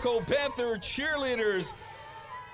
Weslaco Panther cheerleaders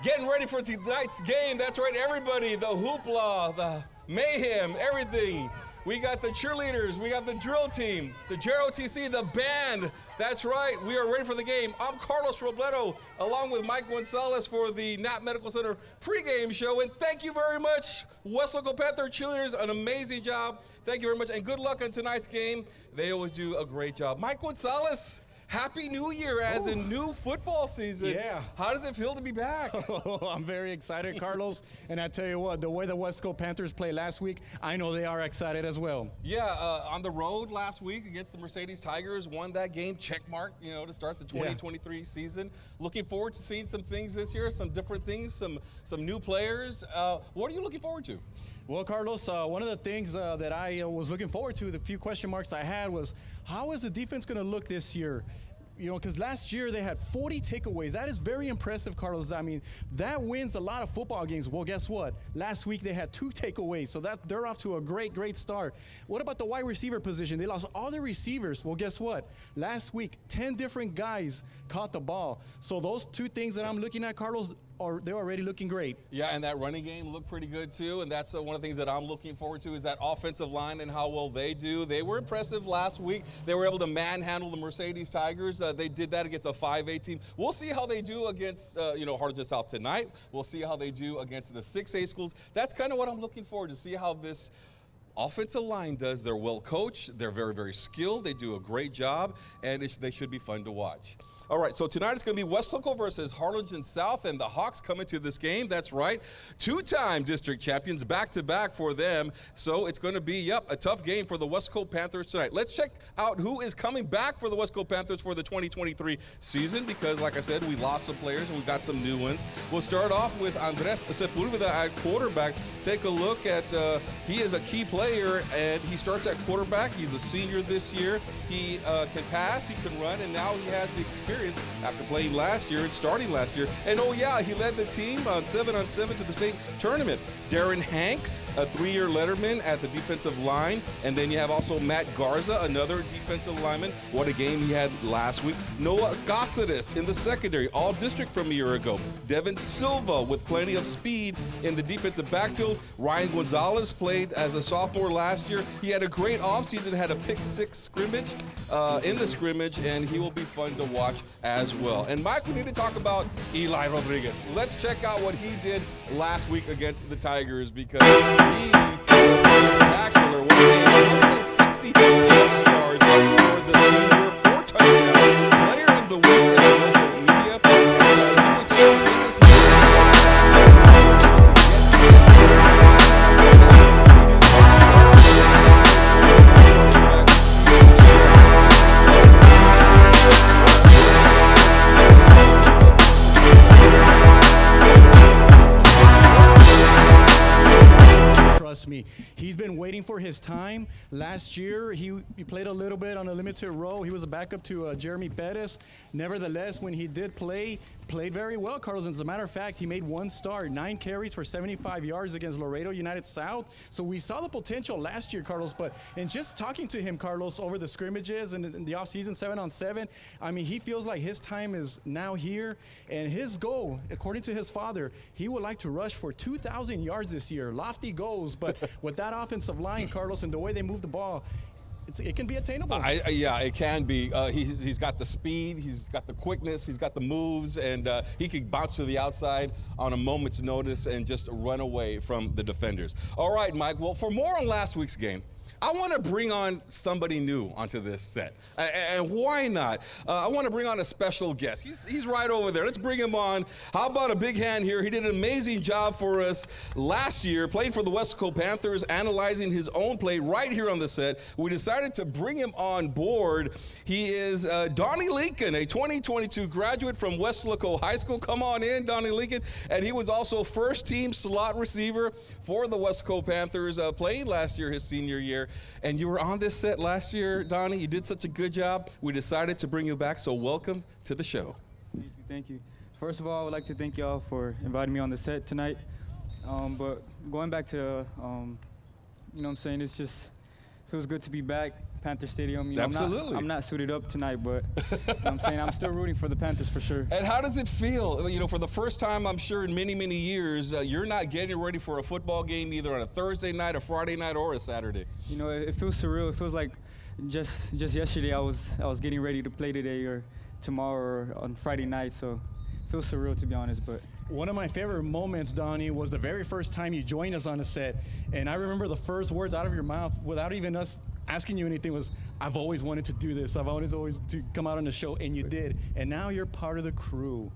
getting ready for tonight's game. That's right, everybody. The hoopla, the mayhem, everything. We got the cheerleaders, we got the drill team, the JROTC, the band. That's right, we are ready for the game. I'm Carlos Robledo, along with Mike Gonzalez for the Knapp Medical Center pregame show. And thank you very much, Weslaco Panther cheerleaders, an amazing job. Thank you very much, and good luck on tonight's game. They always do a great job. Mike Gonzalez, Happy New Year as a new football season. Yeah. How does it feel to be back? I'm very excited, Carlos. And I tell you what, the way the Weslaco Panthers played last week, I know they are excited as well. Yeah, on the road last week against the Mercedes Tigers, won that game, check mark, to start the 2023 season. Looking forward to seeing some things this year, some different things, some new players. What are you looking forward to? Well, Carlos, one of the things that I was looking forward to, the few question marks I had was, how is the defense going to look this year? Because last year they had 40 takeaways. That is very impressive, Carlos. I mean, that wins a lot of football games. Well, guess what? Last week they had 2 takeaways, so they're off to a great start. What about the wide receiver position? They lost all their receivers. Well, guess what? Last week, 10 different guys caught the ball. So those 2 things that I'm looking at, Carlos, they're already looking great. Yeah, and that running game looked pretty good too, and that's one of the things that I'm looking forward to is that offensive line and how well they do. They were impressive last week. They were able to manhandle the Mercedes Tigers. They did that against a 5A team. We'll see how they do against, Harlingen South tonight. We'll see how they do against the 6A schools. That's kind of what I'm looking forward to, see how this offensive line does. They're well coached. They're very, very skilled. They do a great job, and they should be fun to watch. All right, so tonight it's going to be Weslaco versus Harlingen South, and the Hawks come into this game. That's right, 2-time district champions, back-to-back for them. So it's going to be, a tough game for the Weslaco Panthers tonight. Let's check out who is coming back for the Weslaco Panthers for the 2023 season, because, like I said, we lost some players and we got some new ones. We'll start off with Andres Sepulveda at quarterback. Take a look at, he is a key player, and he starts at quarterback. He's a senior this year. He can pass, he can run, and now he has the experience after playing last year and starting last year. And he led the team on 7-on-7 to the state tournament. Darren Hanks, a 3-year letterman at the defensive line. And then you have also Matt Garza, another defensive lineman. What a game he had last week. Noah Gonzalez in the secondary, all district from a year ago. Devin Silva with plenty of speed in the defensive backfield. Ryan Gonzalez played as a sophomore last year. He had a great offseason, had a pick-6 scrimmage in the scrimmage, and he will be fun to watch as well. And Mike, we need to talk about Eli Rodriguez. Let's check out what he did last week against the Tigers, because he was spectacular. 160 plus yards for the senior, 4 touchdowns, player of the week in the local media. He was just the biggest Trust me, he's been waiting for his time. Last year, he played a little bit on a limited role. He was a backup to Jeremy Pettis. Nevertheless, when he did played very well, Carlos. As a matter of fact, he made 1 start, 9 carries for 75 yards against Laredo United South. So we saw the potential last year, Carlos. But in just talking to him, Carlos, over the scrimmages and in the offseason, 7-on-7, I mean, he feels like his time is now here. And his goal, according to his father, he would like to rush for 2,000 yards this year. Lofty goals, but with that offensive line, Carlos, and the way they move the ball, it can be attainable. Yeah, it can be. He's got the speed, he's got the quickness, he's got the moves, and he can bounce to the outside on a moment's notice and just run away from the defenders. All right, Mike, well, for more on last week's game, I want to bring on somebody new onto this set. And why not? I want to bring on a special guest. He's right over there. Let's bring him on. How about a big hand here? He did an amazing job for us last year, playing for the Weslaco Panthers, analyzing his own play right here on the set. We decided to bring him on board. He is Donnie Lincoln, a 2022 graduate from Weslaco High School. Come on in, Donnie Lincoln. And he was also first-team slot receiver for the Weslaco Panthers, playing last year, his senior year. And you were on this set last year, Donnie. You did such a good job. We decided to bring you back, so welcome to the show. Thank you. First of all, I would like to thank y'all for inviting me on the set tonight. But going back to, what I'm saying, it's just Feels good to be back, Panther Stadium. Absolutely. I'm not suited up tonight, but I'm saying I'm still rooting for the Panthers for sure. And how does it feel? For the first time, I'm sure in many, many years, you're not getting ready for a football game either on a Thursday night, a Friday night, or a Saturday. It feels surreal. It feels like just yesterday I was getting ready to play today or tomorrow or on Friday night. So it feels surreal, to be honest, but. One of my favorite moments, Donnie, was the very first time you joined us on a set. And I remember the first words out of your mouth without even us asking you anything was, I've always wanted to do this. I've always to come out on the show, and you did. And now you're part of the crew.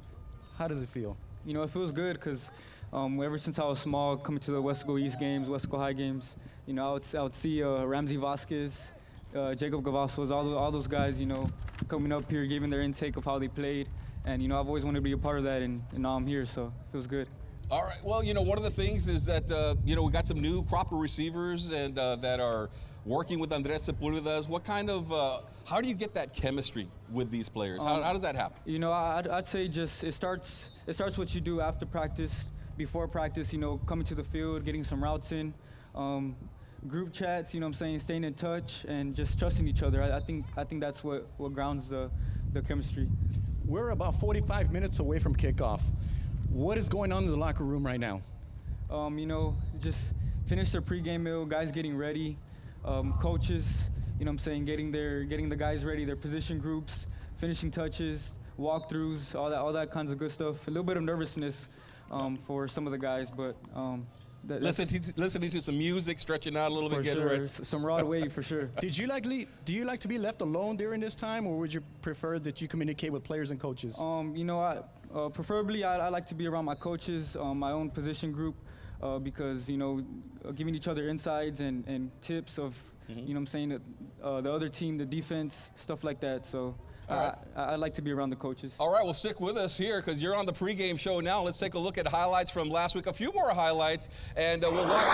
How does it feel? It feels good because ever since I was small, coming to the Wesco East games, Wesco High games, I would see Ramsey Vasquez, Jacob Gavassos, all those guys, coming up here, giving their intake of how they played. And, I've always wanted to be a part of that, and now I'm here, so it feels good. All right. Well, one of the things is that, we got some new crop of receivers and that are working with Andres Sepulveda's. What kind of, how do you get that chemistry with these players? How does that happen? I'd say just it starts what you do after practice, before practice, coming to the field, getting some routes in, group chats, staying in touch, and just trusting each other. I think that's what grounds the chemistry. We're about 45 minutes away from kickoff. What is going on in the locker room right now? Just finished their pregame meal, guys getting ready, coaches, getting the guys ready, their position groups, finishing touches, walkthroughs, all that kinds of good stuff. A little bit of nervousness for some of the guys, but listening to some music, stretching out a little bit, getting ready. Some raw wave for sure. Do you like to be left alone during this time, or would you prefer that you communicate with players and coaches? Preferably I like to be around my coaches, my own position group, because giving each other insights and tips of the other team, the defense, stuff like that. So. I like to be around the coaches. All right, well, stick with us here because you're on the pregame show now. Let's take a look at highlights from last week, a few more highlights, and we'll watch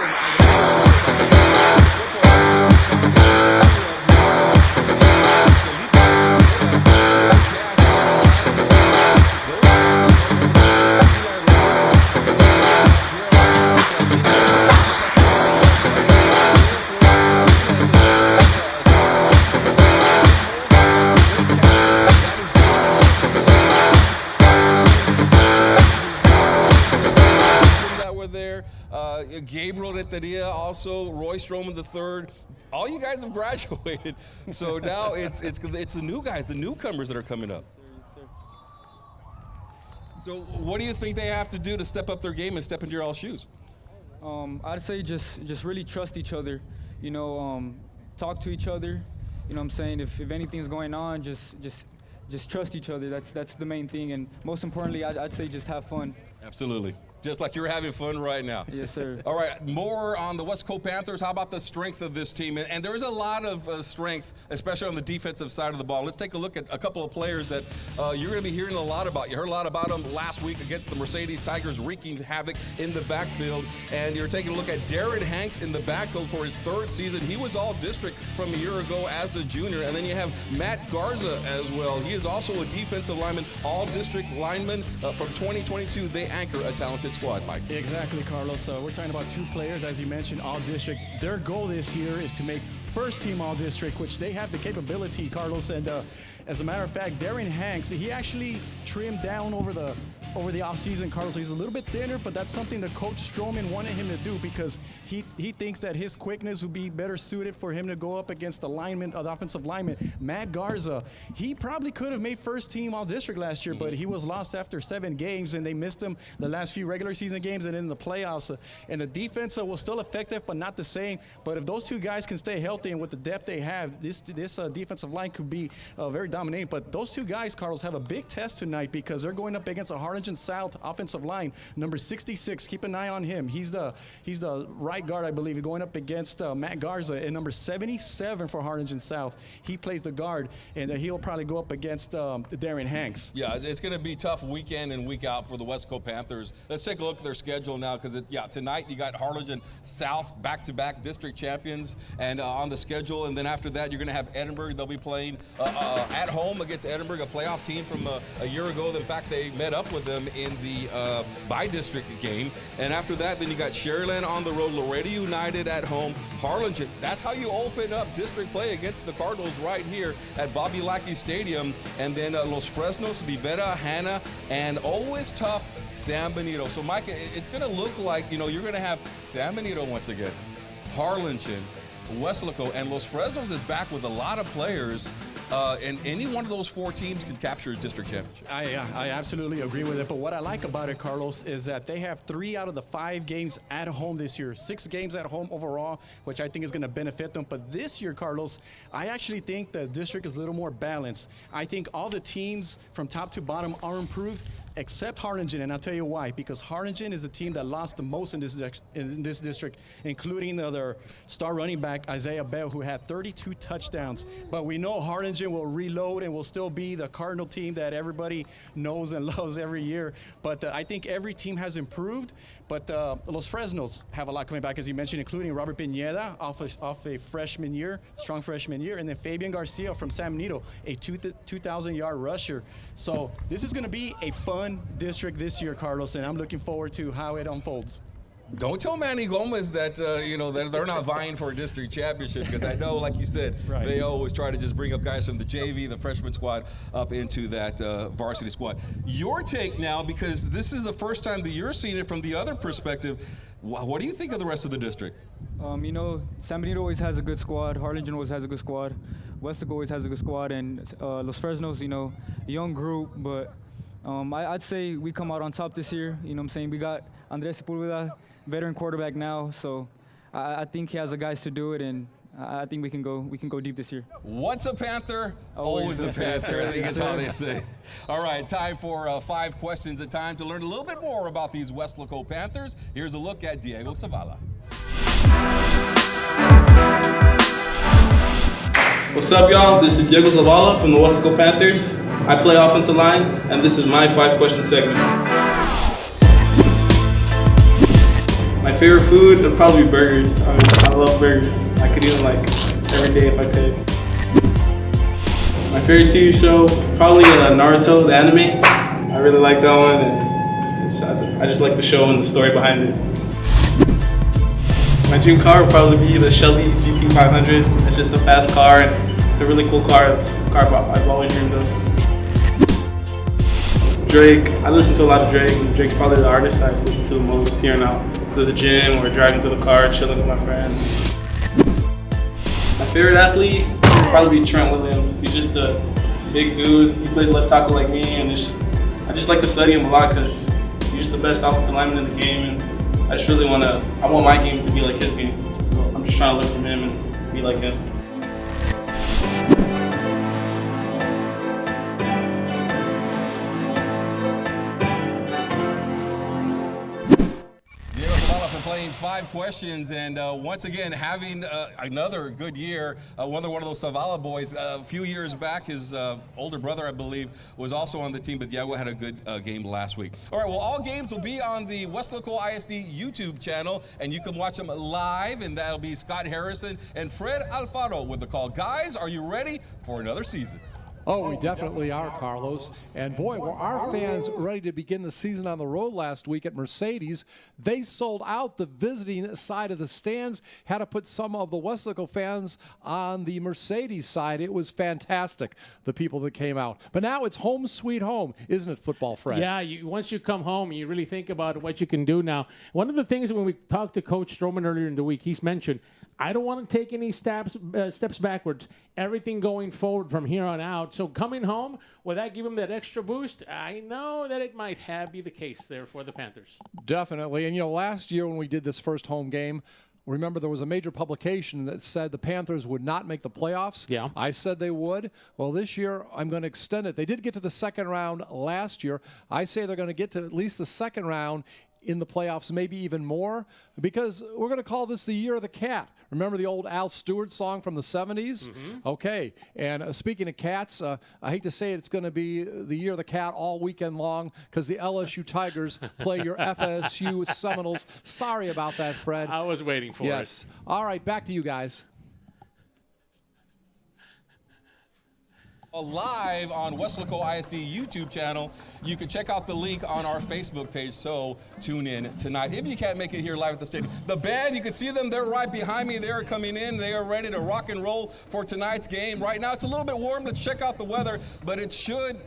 Gabriel Renteria, also Roy Stroman III. All you guys have graduated, so now it's the new guys, the newcomers that are coming up. Yes, sir. So what do you think they have to do to step up their game and step into your all shoes? I'd say just really trust each other. Talk to each other. If anything's going on, just trust each other. That's the main thing, and most importantly, I'd say just have fun. Absolutely. Just like you're having fun right now. Yes, sir. All right, more on the Wesco Panthers. How about the strength of this team? And there is a lot of strength, especially on the defensive side of the ball. Let's take a look at a couple of players that you're going to be hearing a lot about. You heard a lot about them last week against the Mercedes Tigers, wreaking havoc in the backfield. And you're taking a look at Darren Hanks in the backfield for his third season. He was all-district from a year ago as a junior. And then you have Matt Garza as well. He is also a defensive lineman, all-district lineman from 2022. They anchor a talented squad, Mike. Exactly, Carlos. We're talking about two players, as you mentioned, all-district. Their goal this year is to make first-team all-district, which they have the capability, Carlos. And as a matter of fact, Darren Hanks, he actually trimmed down over the offseason, Carlos. He's a little bit thinner, but that's something that Coach Stroman wanted him to do because he thinks that his quickness would be better suited for him to go up against the offensive lineman, Matt Garza. He probably could have made first-team all-district last year, but he was lost after 7 games, and they missed him the last few regular season games and in the playoffs. And the defense was still effective, but not the same. But if those two guys can stay healthy and with the depth they have, this defensive line could be very dominating. But those two guys, Carlos, have a big test tonight because they're going up against a Harlingen South offensive line, number 66. Keep an eye on him. He's the right guard, I believe, going up against Matt Garza, and number 77 for Harlingen South. He plays the guard, and he'll probably go up against Darren Hanks. Yeah, it's going to be tough week in and week out for the Wesco Panthers. Let's take a look at their schedule now because, tonight you got Harlingen South back-to-back district champions and on the schedule, and then after that you're going to have Edinburgh. They'll be playing at home against Edinburgh, a playoff team from a year ago. In fact, they met up with them them in the by-district game. And after that, then you got Sharyland on the road, Laredo United at home, Harlingen. That's how you open up district play against the Cardinals right here at Bobby Lackey Stadium. And then Los Fresnos, Vivera, Hanna, and always tough San Benito. So, Mike, it's going to look like, you're going to have San Benito once again, Harlingen, Weslaco, and Los Fresnos is back with a lot of players. And any one of those 4 teams can capture a district championship. I absolutely agree with it. But what I like about it, Carlos, is that they have 3 out of the 5 games at home this year. 6 games at home overall, which I think is going to benefit them. But this year, Carlos, I actually think the district is a little more balanced. I think all the teams from top to bottom are improved, except Harlingen, and I'll tell you why. Because Harlingen is the team that lost the most in this district, including their star running back, Isaiah Bell, who had 32 touchdowns. But we know Harlingen will reload and will still be the Cardinal team that everybody knows and loves every year. But I think every team has improved. But Los Fresnos have a lot coming back, as you mentioned, including Robert Pineda off a freshman year, strong freshman year, and then Fabian Garcia from San Benito, a 2,000-yard rusher. So this is going to be a fun district this year, Carlos, and I'm looking forward to how it unfolds. Don't tell Manny Gomez that, that they're not vying for a district championship, because I know, like you said, right, they always try to just bring up guys from the JV, the freshman squad, up into that varsity squad. Your take now, because this is the first time that you're seeing it from the other perspective, what do you think of the rest of the district? San Benito always has a good squad. Harlingen always has a good squad. Weslaco always has a good squad. And Los Fresnos, young group, but I'd say we come out on top this year. You know what I'm saying? We got Andres Sepulveda, veteran quarterback now, so I think he has the guys to do it, and I think we can go deep this year. Once a Panther, always a Panther. I think that's how they say. All right, time for 5 questions at time to learn a little bit more about these Weslaco Panthers. Here's a look at Diego Zavala. What's up, y'all? This is Diego Zavala from the Weslaco Panthers. I play offensive line, and this is my 5-question segment. My favorite food would probably be burgers. I love burgers. I could eat them every day if I could. My favorite TV show, probably Naruto, the anime. I really like that one, and I just like the show and the story behind it. My dream car would probably be the Shelby GT500. It's just a fast car, and it's a really cool car. It's a car I've always dreamed of. Drake, I listen to a lot of Drake, and Drake's probably the artist I listen to the most here now. To the gym or driving to the car, chilling with my friends. My favorite athlete would probably be Trent Williams. He's just a big dude. He plays left tackle like me, and I just like to study him a lot because he's just the best offensive lineman in the game, and I want my game to be like his game. So I'm just trying to learn from him and be like him. Playing 5 questions, and once again having another good year. One of those Zavala boys. A few years back, his older brother, I believe, was also on the team, but Diego had a good game last week. All right, well, all games will be on the Weslaco ISD YouTube channel, and you can watch them live, and that'll be Scott Harrison and Fred Alfaro with the call. Guys, are you ready for another season? Oh, we definitely are, Carlos. And boy, were our fans ready to begin the season on the road last week at Mercedes. They sold out the visiting side of the stands, had to put some of the Weslaco fans on the Mercedes side. It was fantastic, the people that came out. But now it's home sweet home, isn't it, Football Fred? Yeah, once you come home, you really think about what you can do now. One of the things when we talked to Coach Stroman earlier in the week, he's mentioned, I don't want to take any steps backwards. Everything going forward from here on out. So coming home, will that give him that extra boost? I know that it might be the case there for the Panthers. Definitely. And, last year when we did this first home game, remember there was a major publication that said the Panthers would not make the playoffs. Yeah. I said they would. Well, this year I'm going to extend it. They did get to the second round last year. I say they're going to get to at least the second round in the playoffs, maybe even more, because we're going to call this the year of the cat. Remember the old Al Stewart song from the 70s? Mm-hmm. Okay, and speaking of cats, I hate to say it, it's going to be the year of the cat all weekend long because the LSU Tigers play your FSU Seminoles. Sorry about that, Fred. I was waiting for it. Yes. All right, back to you guys. Live on Weslaco ISD YouTube channel. You can check out the link on our Facebook page, so tune in tonight. If you can't make it here live at the stadium. The band, you can see them, they're right behind me. They are coming in. They are ready to rock and roll for tonight's game. Right now, it's a little bit warm. Let's check out the weather, but it should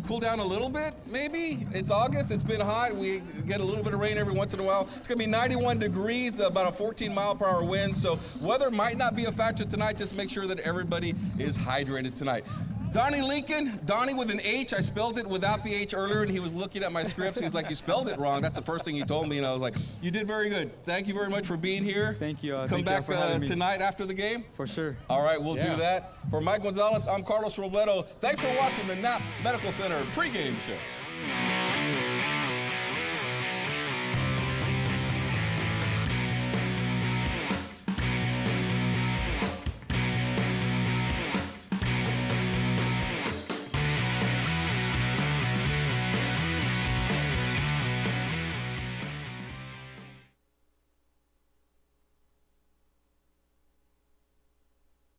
cool down a little bit, maybe. It's August, it's been hot. We get a little bit of rain every once in a while. It's gonna be 91 degrees, about a 14-mile-per-hour wind, so weather might not be a factor tonight. Just make sure that everybody is hydrated tonight. Donnie Lincoln, Donnie with an H. I spelled it without the H earlier, and he was looking at my scripts. He's like, you spelled it wrong. That's the first thing he told me, and I was like, you did very good. Thank you very much for being here. Thank you. Come thank back you for having me. tonight after the game. For sure. All right, we'll do that. For Mike Gonzalez, I'm Carlos Robledo. Thanks for watching the Knapp Medical Center pregame show.